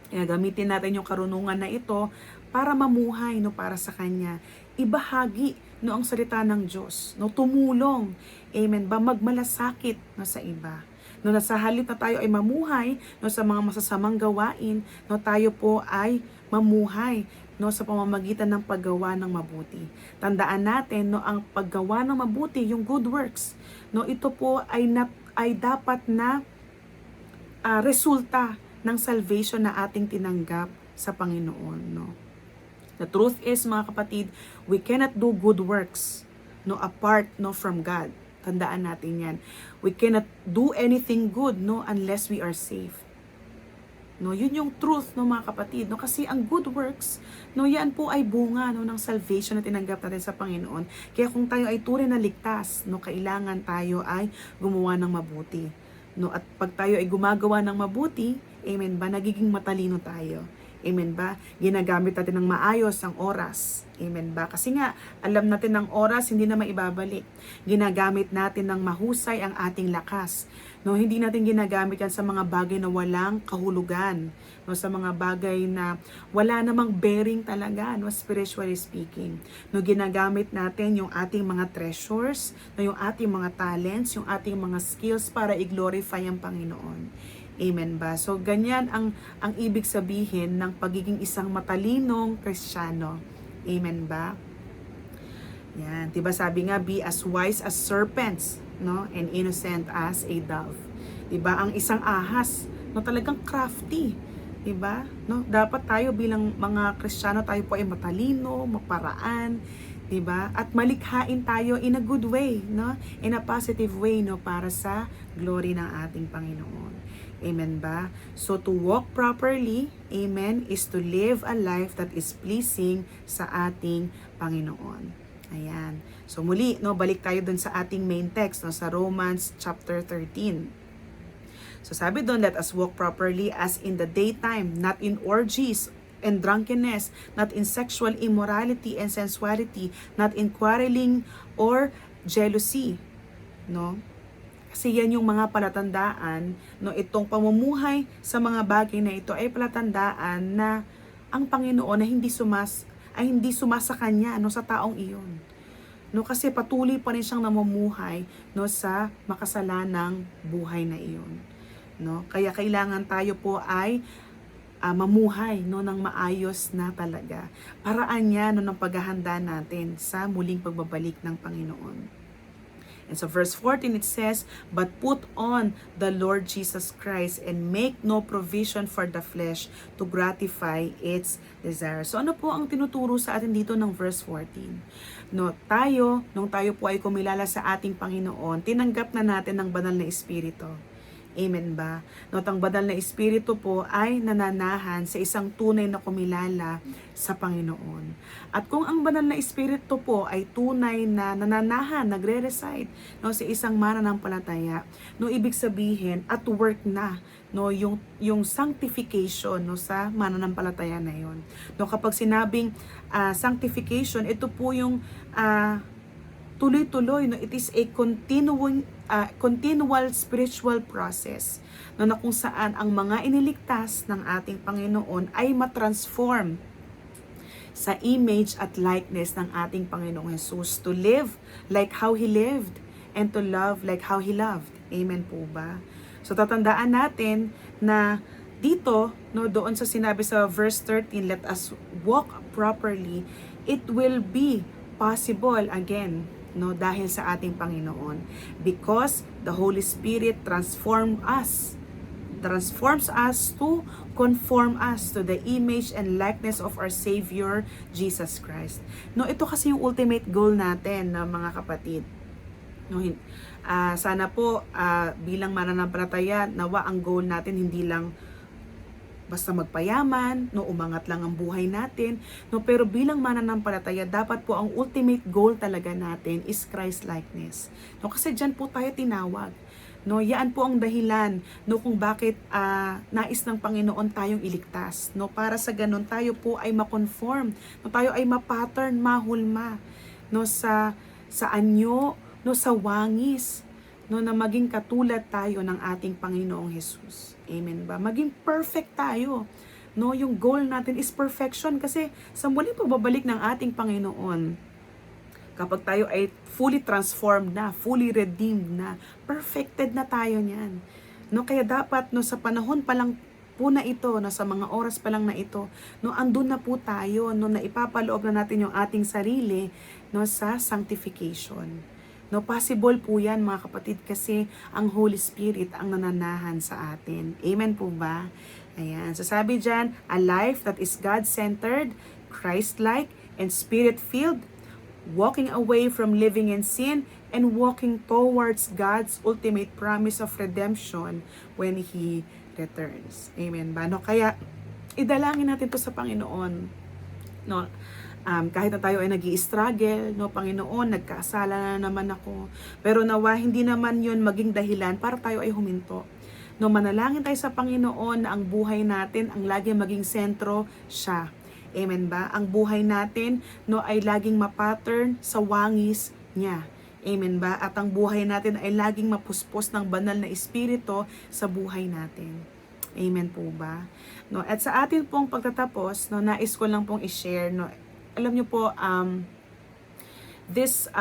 Kaya gamitin natin yung karunungan na ito para mamuhay, no, para sa Kanya. Ibahagi, no, ang salita ng Diyos. No, tumulong. Amen ba? Magmalasakit, no, sa iba. No, sa halip na tayo ay mamuhay, no, sa mga masasamang gawain, no, tayo po ay mamuhay, no, sa pamamagitan ng paggawa ng mabuti. Tandaan natin, no, ang paggawa ng mabuti, yung good works, no, ito po ay dapat na resulta ng salvation na ating tinanggap sa Panginoon, no. The truth is, mga kapatid, we cannot do good works, no, apart, no, from God. Tandaan natin yan. We cannot do anything good, no, unless we are saved. No, yun yung truth, no, mga kapatid, no, kasi ang good works, no, yan po ay bunga, no, ng salvation na tinanggap natin sa Panginoon. Kaya kung tayo ay tunay na ligtas, no, kailangan tayo ay gumawa ng mabuti. No, at pag tayo ay gumagawa ng mabuti, amen ba, nagiging matalino tayo. Amen ba? Ginagamit natin ng maayos ang oras. Amen ba? Kasi nga, alam natin ng oras, hindi na maibabalik. Ginagamit natin ng mahusay ang ating lakas. No, hindi natin ginagamit yan sa mga bagay na walang kahulugan. No, sa mga bagay na wala namang bearing talaga, no, spiritually speaking. No, ginagamit natin yung ating mga treasures, no, yung ating mga talents, yung ating mga skills para i-glorify ang Panginoon. Amen ba? So, ganyan ang ibig sabihin ng pagiging isang matalinong Kristiyano. Amen ba? Yan. Diba sabi nga, be as wise as serpents, no, and innocent as a dove. 'Di ba? Ang isang ahas, no, talagang crafty. 'Di ba? No, dapat tayo bilang mga Kristiyano, tayo po ay matalino, maparaan, 'di ba? At malikhain tayo in a good way, no? In a positive way, no, para sa glory ng ating Panginoon. Amen ba? So to walk properly, amen, is to live a life that is pleasing sa ating Panginoon. Ayan. So muli, no, balik tayo dun sa ating main text, no, sa Romans chapter 13. So sabi doon, let us walk properly as in the daytime, not in orgies and drunkenness, not in sexual immorality and sensuality, not in quarreling or jealousy. No? Kasi yan yung mga palatandaan, no, itong pamumuhay sa mga bagay na ito ay palatandaan na ang Panginoon na hindi sumasa kanya, no, sa taong iyon. No, kasi patuloy pa rin siyang namumuhay, no, sa makasalanang buhay na iyon. No? Kaya kailangan tayo po ay mamuhay, no, ng maayos na talaga. Paraan niya, no, ng paghahanda natin sa muling pagbabalik ng Panginoon. And so verse 14 it says, but put on the Lord Jesus Christ and make no provision for the flesh to gratify its desire. So ano po ang tinuturo sa atin dito ng verse 14? No, nung tayo po ay kumilala sa ating Panginoon, tinanggap na natin ng banal na Espiritu. Amen ba? No, ang banal na Espiritu po ay nananahan sa isang tunay na kumilala sa Panginoon. At kung ang banal na Espiritu po ay tunay na nananahan, nagre-reside, no, sa isang mananampalataya, no, ibig sabihin at work na, no, yung sanctification, no, sa mananampalataya na yon. No, kapag sinabing sanctification, ito po yung tuloy-tuloy, no, it is a continual spiritual process, no, na kung saan ang mga iniligtas ng ating Panginoon ay matransform sa image at likeness ng ating Panginoong Jesus, to live like how He lived and to love like how He loved. Amen po ba? So tatandaan natin na dito, no, doon sa sinabi sa verse 13, let us walk properly, it will be possible again, no, dahil sa ating Panginoon, because the Holy Spirit transforms us to conform us to the image and likeness of our Savior Jesus Christ. No, ito kasi yung ultimate goal natin, na mga kapatid. No, sana po bilang mananampalataya, nawa ang goal natin hindi lang basta magpayaman, no, umangat lang ang buhay natin, no, pero bilang mananampalataya, dapat po ang ultimate goal talaga natin is Christ likeness. No, kasi diyan po tayo tinawag. No, yan po ang dahilan, no, kung bakit nais ng Panginoon tayong iligtas. No, para sa ganun tayo po ay ma-conform, no, tayo ay ma-pattern, mahulma, no, sa anyo, no, sa wangis, no, na maging katulad tayo ng ating Panginoong Jesus. Amen ba? Maging perfect tayo. No, yung goal natin is perfection, kasi sa muling pagbabalik ng ating Panginoon, kapag tayo ay fully transformed na, fully redeemed na, perfected na tayo niyan. No, kaya dapat, no, sa panahon pa lang po na ito, no, sa mga oras pa lang na ito, no, andun na po tayo, no, na ipapaloob na natin yung ating sarili, no, sa sanctification. No, possible po yan, mga kapatid, kasi ang Holy Spirit ang nananahan sa atin. Amen po ba? Ayan. So sabi dyan, a life that is God-centered, Christ-like, and Spirit-filled, walking away from living in sin, and walking towards God's ultimate promise of redemption when He returns. Amen ba? No, kaya, idalangin natin to sa Panginoon. No, kahit na tayo ay nag-i-struggle, no, Panginoon, nagkasala na naman ako, pero nawa hindi naman yun maging dahilan para tayo ay huminto. No, manalangin tayo sa Panginoon na ang buhay natin ang laging maging sentro siya. Amen ba? Ang buhay natin, no, ay laging ma-pattern sa wangis niya. Amen ba? At ang buhay natin ay laging mapuspos ng banal na Espiritu sa buhay natin. Amen po ba? No, at sa atin pong pagtatapos, no, nais ko lang pong i-share, no, alam niyo po, this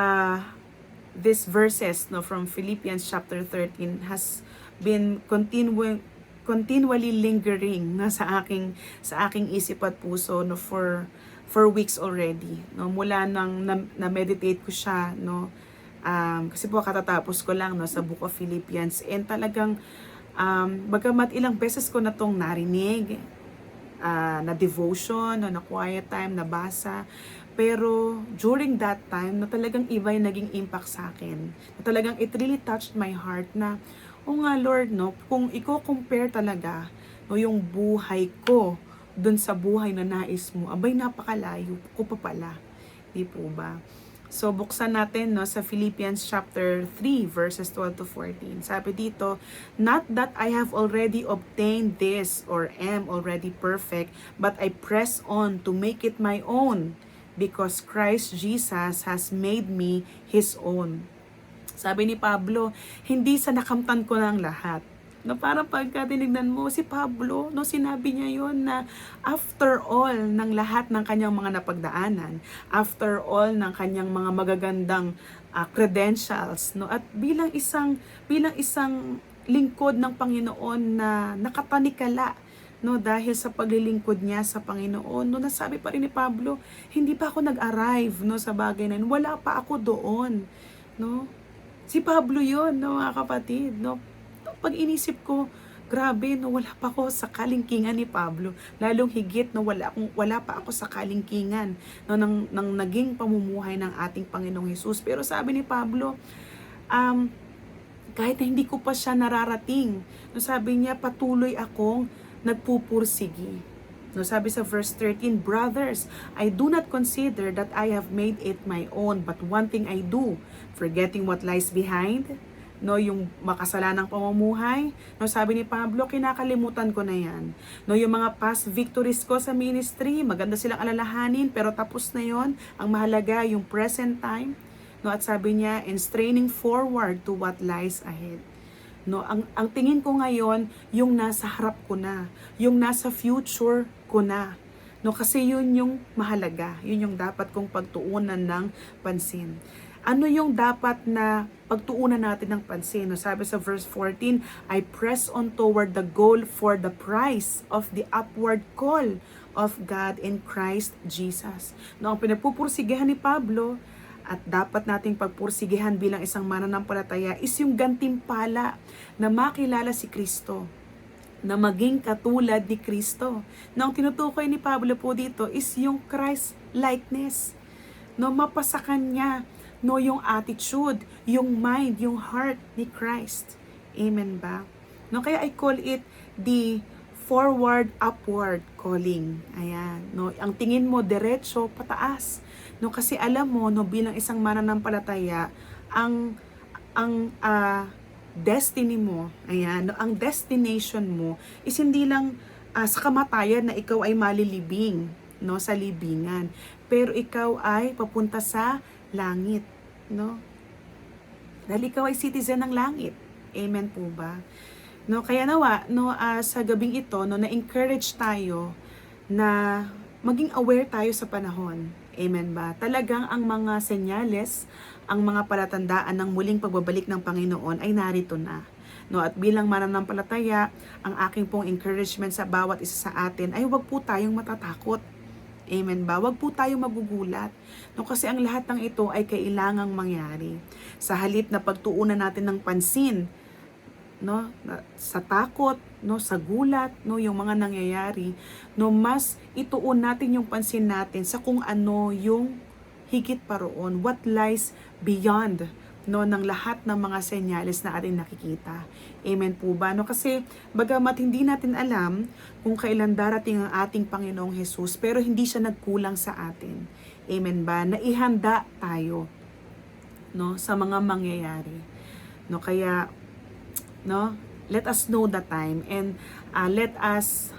verses, no, from Philippians chapter 13 has been continually lingering na sa aking isip at puso, no, for weeks already, no, mula nang na-meditate ko siya, no, Kasi po katatapos ko lang no, sa Book of Philippians, and talagang bagamat ilang beses ko na tong narinig, na devotion, no, na quiet time, nabasa, pero during that time, na talagang iba yung naging impact sa akin. Na talagang it really touched my heart na, oh nga Lord, no, kung i-compare talaga no, yung buhay ko dun sa buhay na nais mo, abay napakalayo ko pa pala. Di po ba? So, buksan natin no, sa Philippians chapter 3, verses 12 to 14. Sabi dito, "Not that I have already obtained this or am already perfect, but I press on to make it my own, because Christ Jesus has made me His own." Sabi ni Pablo, hindi sa nakamtan ko ng lahat. No, parang pagka tinignan mo si Pablo, no, sinabi niya yon na after all ng lahat ng kanyang mga napagdaanan, after all ng kanyang mga magagandang credentials, no, at bilang isang lingkod ng Panginoon na nakatanikala, no, dahil sa paglilingkod niya sa Panginoon, no, nasabi pa rin ni Pablo, hindi pa ako nag-arrive no sa bagay na yun, wala pa ako doon, no. Si Pablo yon, no, mga kapatid, no. Pag inisip ko, grabe, no, wala pa ako sa kalingkingan ni Pablo. Lalong higit, no, wala pa ako sa kalingkingan, no, ng naging pamumuhay ng ating Panginoong Hesus. Pero sabi ni Pablo, kahit na hindi ko pa siya nararating, no, sabi niya, patuloy akong nagpupursigi. No, sabi sa verse 13, "Brothers, I do not consider that I have made it my own, but one thing I do, forgetting what lies behind," no, yung makasalanang pamumuhay, no, sabi ni Pablo, kinakalimutan ko na yan. No, yung mga past victories ko sa ministry, maganda silang alalahanin, pero tapos na yon. Ang mahalaga, yung present time. No, at sabi niya, "and straining forward to what lies ahead." No, ang tingin ko ngayon, yung nasa harap ko na, yung nasa future ko na. No, kasi yun yung mahalaga, yun yung dapat kong pagtuunan ng pansin. Ano yung dapat na pagtuunan natin ng pansin? No, sabi sa verse 14, "I press on toward the goal for the prize of the upward call of God in Christ Jesus." No, ang pinagpupursigihan ni Pablo at dapat nating pagpursigihan bilang isang mananampalataya is yung gantimpala na makilala si Kristo, na maging katulad ni Kristo. No, ang tinutukoy ni Pablo po dito is yung Christ likeness. No, mapasa kanya, no, yung attitude, yung mind, yung heart ni Christ. Amen ba? No, kaya I call it the forward upward calling. Ayan, no, ang tingin mo diretso pataas. No, kasi alam mo, no, bilang isang mananampalataya, ang destiny mo, ayan, no, ang destination mo is hindi lang sa kamatayan na ikaw ay malilibing, no, sa libingan, pero ikaw ay papunta sa langit, no? Dahil ikaw ay citizen ng langit. Amen po ba? No, kaya nawa, no, sa gabing ito, no, na-encourage tayo na maging aware tayo sa panahon. Amen ba? Talagang ang mga senyales, ang mga palatandaan ng muling pagbabalik ng Panginoon ay narito na. No, at bilang mananampalataya, ang aking pong encouragement sa bawat isa sa atin ay huwag po tayong matatakot. Amen ba? Huwag po tayong magugulat. No, kasi ang lahat ng ito ay kailangang mangyari. Sa halip na pagtuunan natin ng pansin, no, sa takot, no, sa gulat, no, yung mga nangyayari, no, mas ituon natin yung pansin natin sa kung ano yung higit pa roon, what lies beyond, no, ng lahat ng mga senyales na ating nakikita. Amen po ba? No, kasi bagamat hindi natin alam kung kailan darating ang ating Panginoong Hesus, pero hindi siya nagkulang sa atin. Amen ba? Naihanda tayo, no, sa mga mangyayari. No, kaya, no, let us know the time, and let us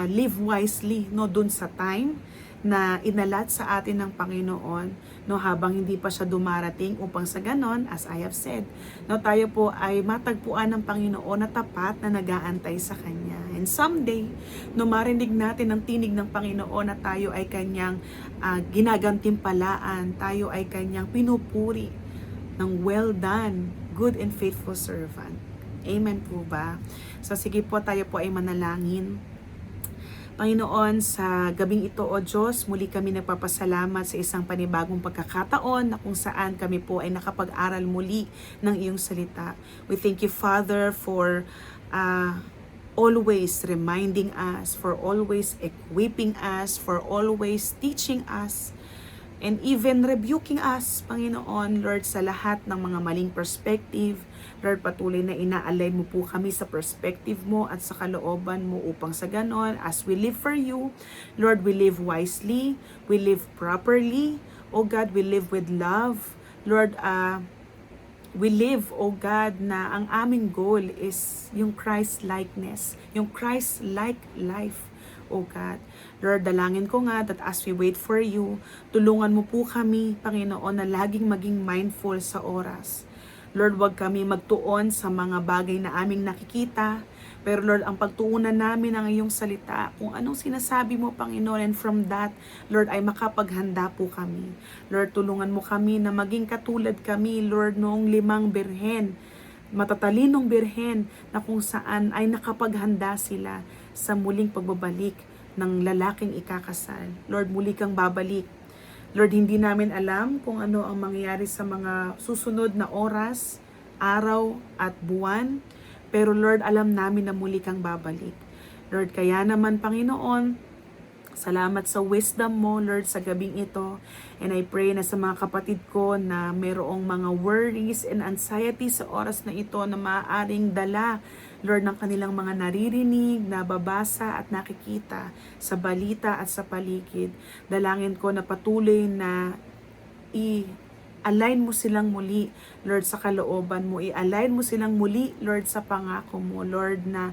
live wisely, no, dun sa time na inalat sa atin ng Panginoon, no, habang hindi pa siya dumarating, upang sa ganon, as I have said, no, tayo po ay matagpuan ng Panginoon na tapat na nag-aantay sa Kanya. And someday, no, marinig natin ang tinig ng Panginoon na tayo ay Kanyang ginagantimpalaan, tayo ay Kanyang pinupuri ng well done, good and faithful servant. Amen po ba? So sige po, tayo po ay manalangin. Panginoon, sa gabing ito, O Diyos, muli kami nagpapasalamat sa isang panibagong pagkakataon na kung saan kami po ay nakapag-aral muli ng iyong salita. We thank you, Father, for always reminding us, for always equipping us, for always teaching us, and even rebuking us, Panginoon, Lord, sa lahat ng mga maling perspective. Lord, patuloy na ina-align mo po kami sa perspective mo at sa kalooban mo upang sa ganon, as we live for you, Lord, we live wisely, we live properly, O God, we live with love. Lord, we live, O God, na ang aming goal is yung Christ-likeness, yung Christ-like life, O God. Lord, dalangin ko nga that as we wait for you, tulungan mo po kami, Panginoon, na laging maging mindful sa oras. Lord, wag kami magtuon sa mga bagay na aming nakikita, pero Lord, ang pagtuunan namin ng iyong salita, kung anong sinasabi mo, Panginoon, and from that, Lord, ay makapaghanda po kami. Lord, tulungan mo kami na maging katulad kami, Lord, noong 5 birhen, matatalinong birhen, na kung saan ay nakapaghanda sila sa muling pagbabalik ng lalaking ikakasal. Lord, muli kang babalik. Lord, hindi namin alam kung ano ang mangyayari sa mga susunod na oras, araw at buwan. Pero Lord, alam namin na muli kang babalik. Lord, kaya naman Panginoon, salamat sa wisdom mo, Lord, sa gabing ito. And I pray na sa mga kapatid ko na mayroong mga worries and anxiety sa oras na ito na maaaring dala, Lord, ng kanilang mga naririnig, nababasa at nakikita sa balita at sa paligid. Dalangin ko na patuloy na i-align mo silang muli, Lord, sa kalooban mo. I-align mo silang muli, Lord, sa pangako mo, Lord, na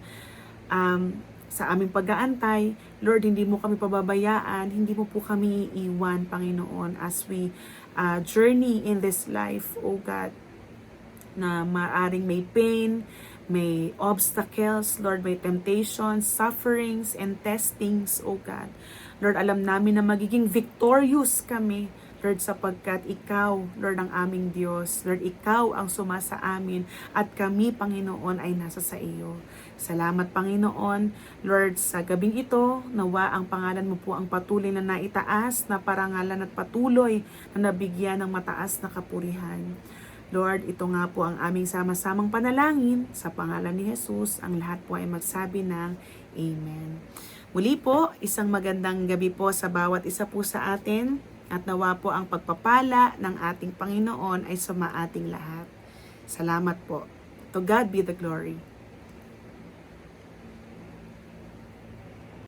sa aming pag-aantay, Lord, hindi mo kami pababayaan, hindi mo po kami iiwan, Panginoon, as we journey in this life, O God, na maaring may pain, may obstacles, Lord, may temptations, sufferings, and testings, O God. Lord, alam namin na magiging victorious kami, Lord, sapagkat Ikaw, Lord, ang aming Diyos. Lord, Ikaw ang sumasa amin at kami, Panginoon, ay nasa sa iyo. Salamat, Panginoon. Lord, sa gabing ito, nawa ang pangalan mo po ang patuloy na naitaas, na parangalan at patuloy na nabigyan ng mataas na kapurihan. Lord, ito nga po ang aming sama-samang panalangin. Sa pangalan ni Jesus, ang lahat po ay magsabi ng Amen. Muli po, isang magandang gabi po sa bawat isa po sa atin. At nawa po ang pagpapala ng ating Panginoon ay sumaating lahat. Salamat po. To God be the glory.